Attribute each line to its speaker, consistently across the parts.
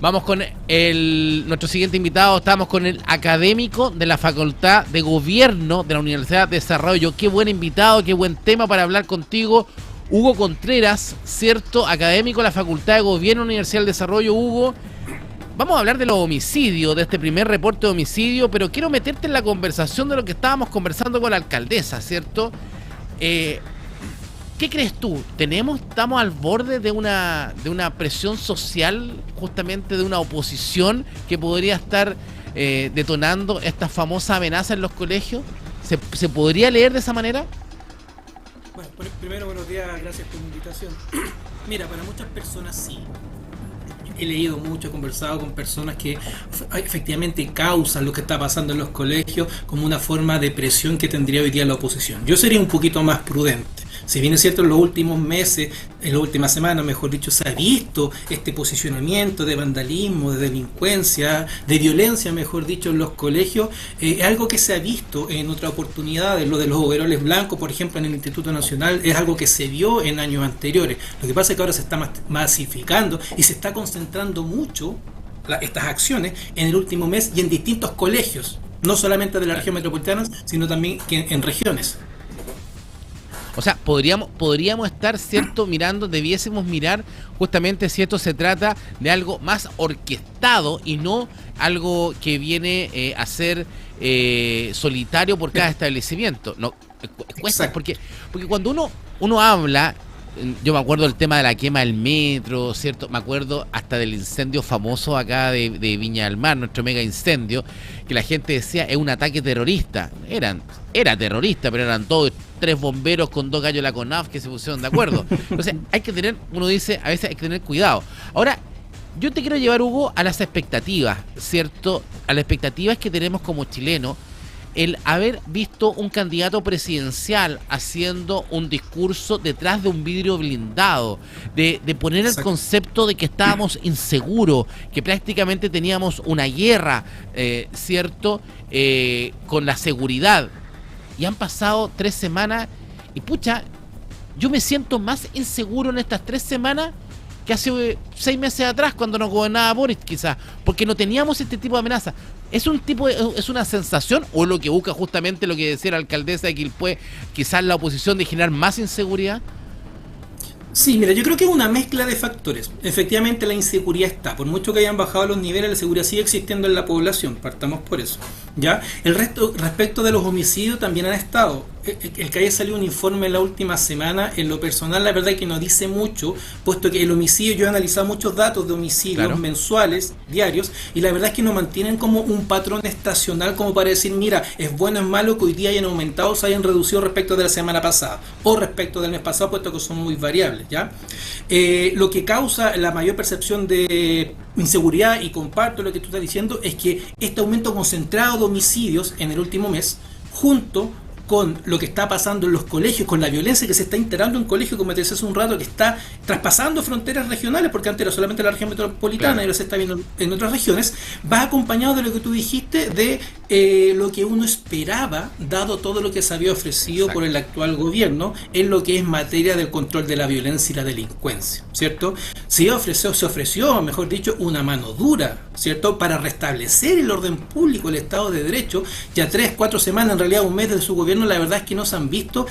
Speaker 1: Vamos con nuestro siguiente invitado. Estamos con el académico de la Facultad de Gobierno de la Universidad de Desarrollo. Qué buen invitado, qué buen tema para hablar contigo. Hugo Contreras, ¿cierto? Académico de la Facultad de Gobierno de la Universidad del Desarrollo. Hugo, vamos a hablar de los homicidios, de este primer reporte de homicidio, pero quiero meterte en la conversación de lo que estábamos conversando con la alcaldesa, ¿cierto? ¿Qué crees tú? ¿Estamos al borde de una presión social, justamente de una oposición que podría estar detonando esta famosa amenaza en los colegios? ¿Se podría leer de esa manera?
Speaker 2: Bueno, primero, buenos días, gracias por la invitación. Mira, para muchas personas sí. He leído mucho, he conversado con personas que efectivamente causan lo que está pasando en los colegios como una forma de presión que tendría hoy día la oposición. Yo sería un poquito más prudente. Si bien es cierto, en los últimos meses, en las últimas semanas, mejor dicho, se ha visto este posicionamiento de vandalismo, de delincuencia, de violencia, mejor dicho, en los colegios, es algo que se ha visto en otras oportunidades. Lo de los overoles blancos, por ejemplo, en el Instituto Nacional, es algo que se vio en años anteriores. Lo que pasa es que ahora se está masificando y se está concentrando mucho estas acciones en el último mes y en distintos colegios, no solamente de la región metropolitana, sino también en regiones.
Speaker 1: O sea, podríamos estar, ¿cierto?, debiésemos mirar justamente si esto se trata de algo más orquestado y no algo que viene a ser solitario por cada establecimiento. No, cuesta, porque cuando uno habla, yo me acuerdo del tema de la quema del metro, ¿cierto? Me acuerdo hasta del incendio famoso acá de Viña del Mar, nuestro mega incendio, que la gente decía es un ataque terrorista. Era terrorista, pero eran todos 3 bomberos con 2 gallos de la CONAF que se pusieron de acuerdo. Entonces uno dice, a veces hay que tener cuidado. Ahora, yo te quiero llevar, Hugo, a las expectativas, ¿cierto? A las expectativas que tenemos como chilenos, el haber visto un candidato presidencial haciendo un discurso detrás de un vidrio blindado, de poner el concepto de que estábamos inseguros, que prácticamente teníamos una guerra, ¿cierto?, con la seguridad. Y han pasado 3 semanas y pucha, yo me siento más inseguro en estas 3 semanas que hace 6 meses atrás cuando nos gobernaba Boris, quizás, porque no teníamos este tipo de amenaza. ¿Es una sensación o lo que busca justamente lo que decía la alcaldesa de Quilpué, quizás la oposición, de generar más inseguridad?
Speaker 2: Sí, mira, yo creo que es una mezcla de factores. Efectivamente, la inseguridad está. Por mucho que hayan bajado los niveles, la seguridad sigue existiendo en la población. Partamos por eso, ¿ya? El resto, respecto de los homicidios, también han estado. El que haya salido un informe en la última semana, en lo personal, la verdad es que no dice mucho, puesto que el homicidio, yo he analizado muchos datos de homicidios mensuales, diarios, y la verdad es que no mantienen como un patrón estacional como para decir, mira, es bueno, es malo que hoy día hayan aumentado o se hayan reducido respecto de la semana pasada, o respecto del mes pasado, puesto que son muy variables, ¿ya? Lo que causa la mayor percepción de inseguridad, y comparto lo que tú estás diciendo, es que este aumento concentrado de homicidios en el último mes, junto con lo que está pasando en los colegios, con la violencia que se está integrando en colegios, como te decía hace un rato, que está traspasando fronteras regionales, porque antes era solamente la región metropolitana, y ahora se está viendo en otras regiones, va acompañado de lo que tú dijiste, de lo que uno esperaba, dado todo lo que se había ofrecido por el actual gobierno, en lo que es materia del control de la violencia y la delincuencia, ¿cierto? Se ofreció, mejor dicho, una mano dura, ¿cierto?, para restablecer el orden público, el Estado de Derecho. Ya 3, 4 semanas, en realidad un mes de su gobierno, la verdad es que no se han visto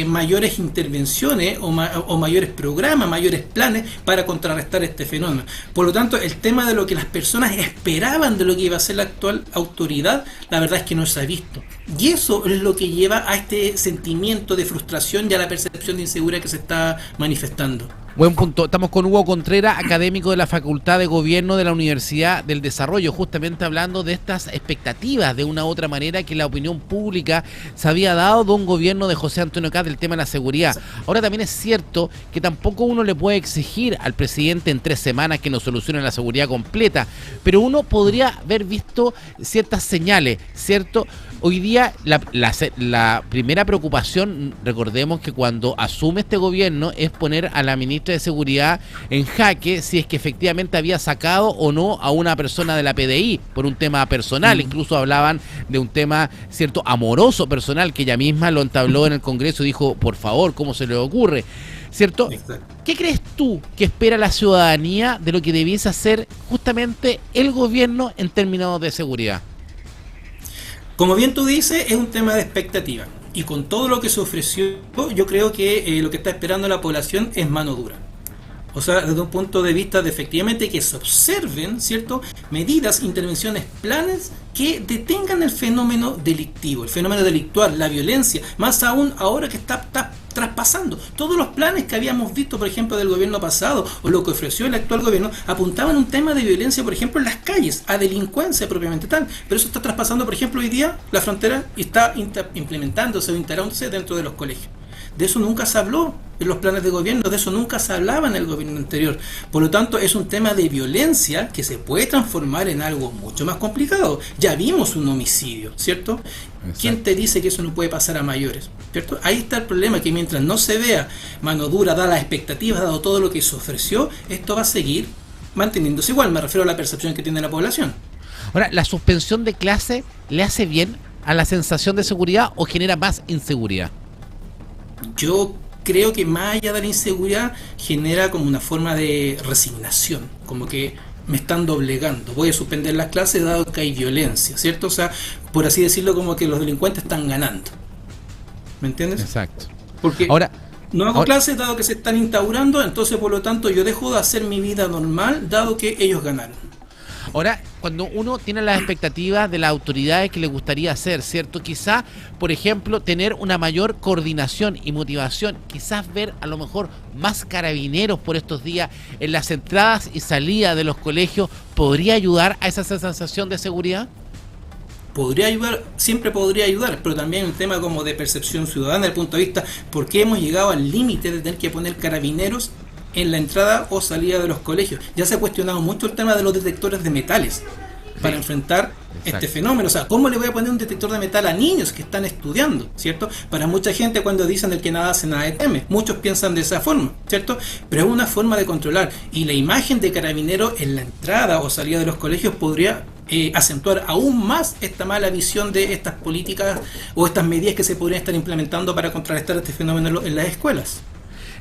Speaker 2: mayores intervenciones o mayores programas, mayores planes para contrarrestar este fenómeno. Por lo tanto, el tema de lo que las personas esperaban de lo que iba a ser la actual autoridad, la verdad es que no se ha visto. Y eso es lo que lleva a este sentimiento de frustración y a la percepción de inseguridad que se está manifestando.
Speaker 1: Buen punto. Estamos con Hugo Contreras, académico de la Facultad de Gobierno de la Universidad del Desarrollo, justamente hablando de estas expectativas, de una u otra manera, que la opinión pública se había dado de un gobierno de José Antonio Kast del tema de la seguridad. Ahora, también es cierto que tampoco uno le puede exigir al presidente en 3 semanas que nos solucione la seguridad completa, pero uno podría haber visto ciertas señales, ¿cierto? Hoy día la primera preocupación, recordemos que cuando asume este gobierno, es poner a la ministra de Seguridad en jaque si es que efectivamente había sacado o no a una persona de la PDI por un tema personal. Incluso hablaban de un tema, cierto, amoroso personal, que ella misma lo entabló en el Congreso y dijo, por favor, ¿cómo se le ocurre? ¿cierto?
Speaker 2: Exacto.
Speaker 1: ¿Qué crees tú que espera la ciudadanía de lo que debiese hacer justamente el gobierno en términos de seguridad?
Speaker 2: Como bien tú dices, es un tema de expectativa. Y con todo lo que se ofreció, yo creo que lo que está esperando la población es mano dura. O sea, desde un punto de vista de efectivamente que se observen, ¿cierto? Medidas, intervenciones, planes que detengan el fenómeno delictivo, el fenómeno delictual, la violencia, más aún ahora que está traspasando. Todos los planes que habíamos visto, por ejemplo, del gobierno pasado o lo que ofreció el actual gobierno, apuntaban a un tema de violencia, por ejemplo, en las calles, a delincuencia propiamente tal. Pero eso está traspasando, por ejemplo, hoy día la frontera y está implementándose o integrándose dentro de los colegios. De eso nunca se habló en los planes de gobierno, de eso nunca se hablaba en el gobierno anterior. Por lo tanto, es un tema de violencia que se puede transformar en algo mucho más complicado. Ya vimos un homicidio, ¿cierto? Exacto. ¿Quién te dice que eso no puede pasar a mayores? ¿Cierto? Ahí está el problema, que mientras no se vea mano dura, dadas las expectativas, dado todo lo que se ofreció, esto va a seguir manteniéndose igual. Me refiero a la percepción que tiene la población.
Speaker 1: Ahora, ¿la suspensión de clase le hace bien a la sensación de seguridad o genera más inseguridad?
Speaker 2: Yo creo que más allá de la inseguridad genera como una forma de resignación, como que me están doblegando, voy a suspender las clases dado que hay violencia, ¿cierto? O sea, por así decirlo, como que los delincuentes están ganando. ¿Me entiendes?
Speaker 1: Exacto.
Speaker 2: Porque
Speaker 1: ahora
Speaker 2: no hago clases dado que se están instaurando, entonces por lo tanto yo dejo de hacer mi vida normal dado que ellos ganaron.
Speaker 1: Ahora, cuando uno tiene las expectativas de las autoridades que le gustaría hacer, ¿cierto? Quizás, por ejemplo, tener una mayor coordinación y motivación, quizás ver a lo mejor más carabineros por estos días en las entradas y salidas de los colegios, ¿podría ayudar a esa sensación de seguridad?
Speaker 2: Podría ayudar, siempre podría ayudar, pero también un tema como de percepción ciudadana, desde el punto de vista, ¿por qué hemos llegado al límite de tener que poner carabineros en la entrada o salida de los colegios? Ya se ha cuestionado mucho el tema de los detectores de metales para enfrentar este fenómeno. O sea, ¿cómo le voy a poner un detector de metal a niños que están estudiando? ¿Cierto? Para mucha gente, cuando dicen el que nada hace nada teme, muchos piensan de esa forma, ¿cierto? Pero es una forma de controlar, y la imagen de carabinero en la entrada o salida de los colegios podría acentuar aún más esta mala visión de estas políticas o estas medidas que se podrían estar implementando para contrarrestar este fenómeno en las escuelas.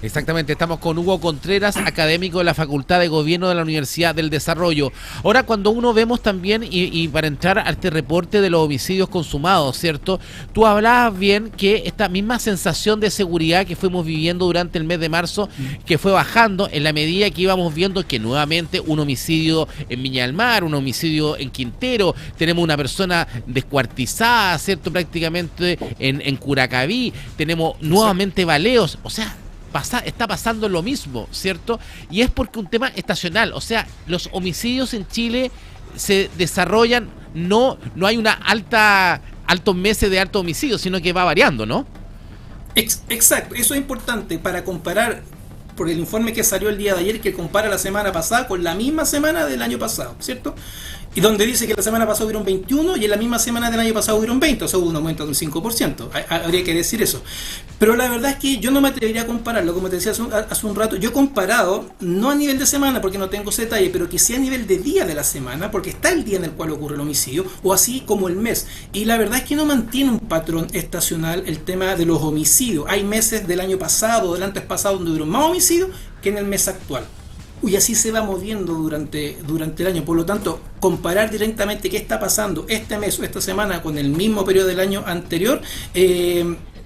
Speaker 1: Exactamente, estamos con Hugo Contreras, académico de la Facultad de Gobierno de la Universidad del Desarrollo. Ahora, cuando uno vemos también, y para entrar a este reporte de los homicidios consumados, ¿cierto? Tú hablabas bien que esta misma sensación de seguridad que fuimos viviendo durante el mes de marzo, que fue bajando en la medida que íbamos viendo que nuevamente un homicidio en Viña del Mar, un homicidio en Quintero, tenemos una persona descuartizada, ¿cierto? Prácticamente en Curacaví, tenemos nuevamente baleos, o sea, está pasando lo mismo, ¿cierto? Y es porque un tema estacional, o sea, los homicidios en Chile se desarrollan, no hay una altos meses de alto homicidio, sino que va variando, ¿no?
Speaker 2: Exacto, eso es importante para comparar, por el informe que salió el día de ayer, que compara la semana pasada con la misma semana del año pasado, ¿cierto? Y donde dice que la semana pasada hubieron 21 y en la misma semana del año pasado hubieron 20, o sea, hubo un aumento de un 5%. Habría que decir eso. Pero la verdad es que yo no me atrevería a compararlo, como te decía hace un rato. Yo he comparado, no a nivel de semana, porque no tengo ese detalle, pero que sí a nivel de día de la semana, porque está el día en el cual ocurre el homicidio, o así como el mes. Y la verdad es que no mantiene un patrón estacional el tema de los homicidios. Hay meses del año pasado, del antes pasado, donde hubieron más homicidios que en el mes actual. Y así se va moviendo durante el año. Por lo tanto, comparar directamente qué está pasando este mes o esta semana con el mismo periodo del año anterior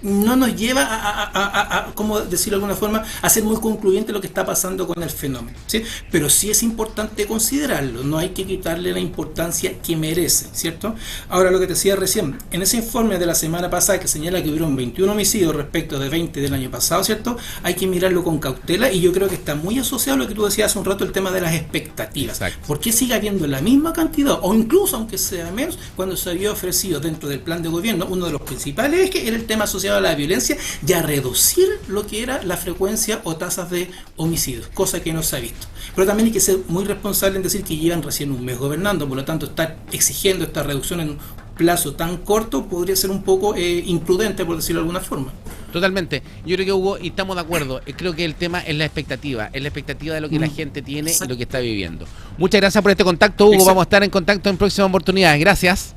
Speaker 2: no nos lleva a ¿cómo decirlo de alguna forma?, a ser muy concluyente lo que está pasando con el fenómeno, ¿sí? Pero sí es importante considerarlo, no hay que quitarle la importancia que merece, ¿cierto? Ahora, lo que te decía recién, en ese informe de la semana pasada que señala que hubieron 21 homicidios respecto de 20 del año pasado, ¿cierto? Hay que mirarlo con cautela, y yo creo que está muy asociado a lo que tú decías hace un rato, el tema de las expectativas.
Speaker 1: Exacto.
Speaker 2: ¿Por qué sigue habiendo la misma cantidad, o incluso aunque sea menos, cuando se había ofrecido dentro del plan de gobierno? Uno de los principales es que era el tema asociado a la violencia y a reducir lo que era la frecuencia o tasas de homicidios, cosa que no se ha visto. Pero también hay que ser muy responsable en decir que llevan recién un mes gobernando, por lo tanto estar exigiendo esta reducción en un plazo tan corto podría ser un poco imprudente, por decirlo de alguna forma.
Speaker 1: Totalmente. Yo creo que, Hugo, y estamos de acuerdo, creo que el tema es la expectativa de lo que la gente tiene. Exacto. Y lo que está viviendo. Muchas gracias por este contacto, Hugo. Exacto. Vamos a estar en contacto en próximas oportunidades. Gracias.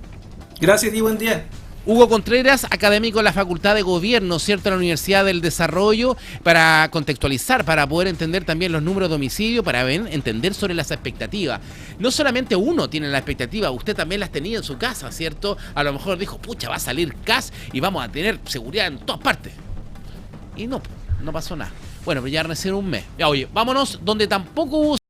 Speaker 2: Gracias y buen día.
Speaker 1: Hugo Contreras, académico de la Facultad de Gobierno, ¿cierto?, de la Universidad del Desarrollo, para contextualizar, para poder entender también los números de homicidio, para entender sobre las expectativas. No solamente uno tiene la expectativa, usted también las tenía en su casa, ¿cierto? A lo mejor dijo, pucha, va a salir CAS y vamos a tener seguridad en todas partes. Y no pasó nada. Bueno, pero ya recién un mes. Ya, oye, vámonos donde tampoco hubo